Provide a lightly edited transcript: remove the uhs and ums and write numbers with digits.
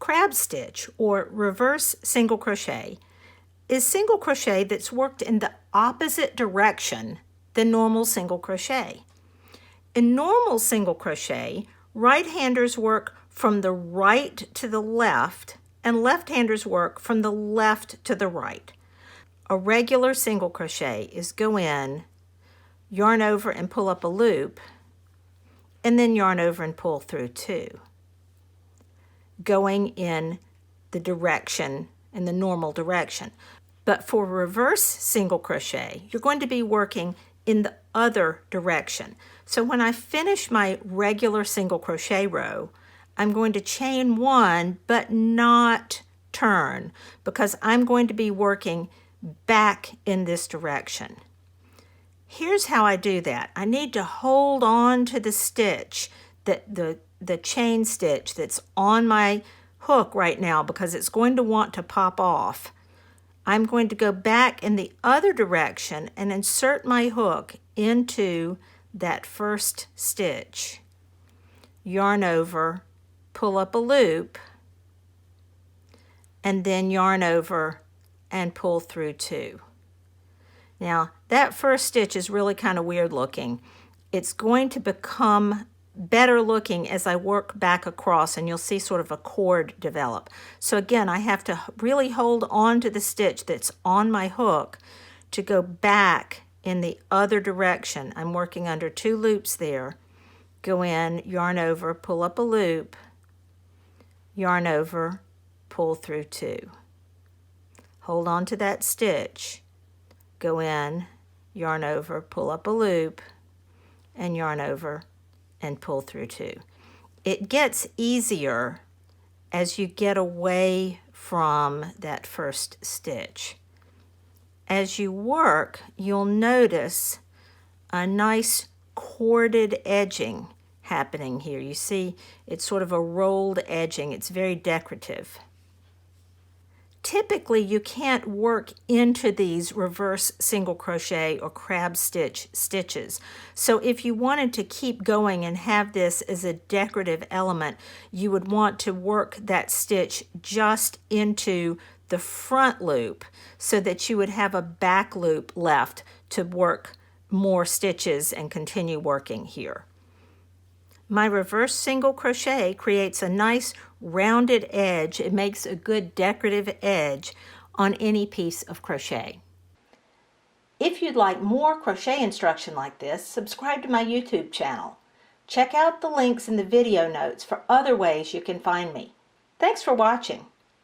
crab stitch or reverse single crochet is single crochet that's worked in the opposite direction than normal single crochet. In normal single crochet, right-handers work from the right to the left and left-handers work from the left to the right. A regular single crochet is go in, yarn over and pull up a loop, and then yarn over and pull through 2, going in the direction, in the normal direction. But for reverse single crochet, you're going to be working in the other direction. So when I finish my regular single crochet row, I'm going to chain 1 but not turn, because I'm going to be working back in this direction. Here's how I do that. I need to hold on to the stitch, the chain stitch that's on my hook right now, because it's going to want to pop off. I'm going to go back in the other direction and insert my hook into that first stitch. Yarn over, pull up a loop, and then yarn over and pull through 2. Now, that first stitch is really kind of weird looking. It's going to become better looking as I work back across, and you'll see sort of a cord develop. So again, I have to really hold on to the stitch that's on my hook to go back in the other direction. I'm working under 2 loops there. Go in, yarn over, pull up a loop, yarn over, pull through 2. Hold on to that stitch, go in, yarn over, pull up a loop, and yarn over and pull through 2. It gets easier as you get away from that first stitch. As you work, you'll notice a nice corded edging happening here. You see, it's sort of a rolled edging. It's very decorative. Typically, you can't work into these reverse single crochet or crab stitch stitches. So if you wanted to keep going and have this as a decorative element, you would want to work that stitch just into the front loop so that you would have a back loop left to work more stitches and continue working here. My reverse single crochet creates a nice rounded edge. It makes a good decorative edge on any piece of crochet. If you'd like more crochet instruction like this, subscribe to my YouTube channel. Check out the links in the video notes for other ways you can find me. Thanks for watching.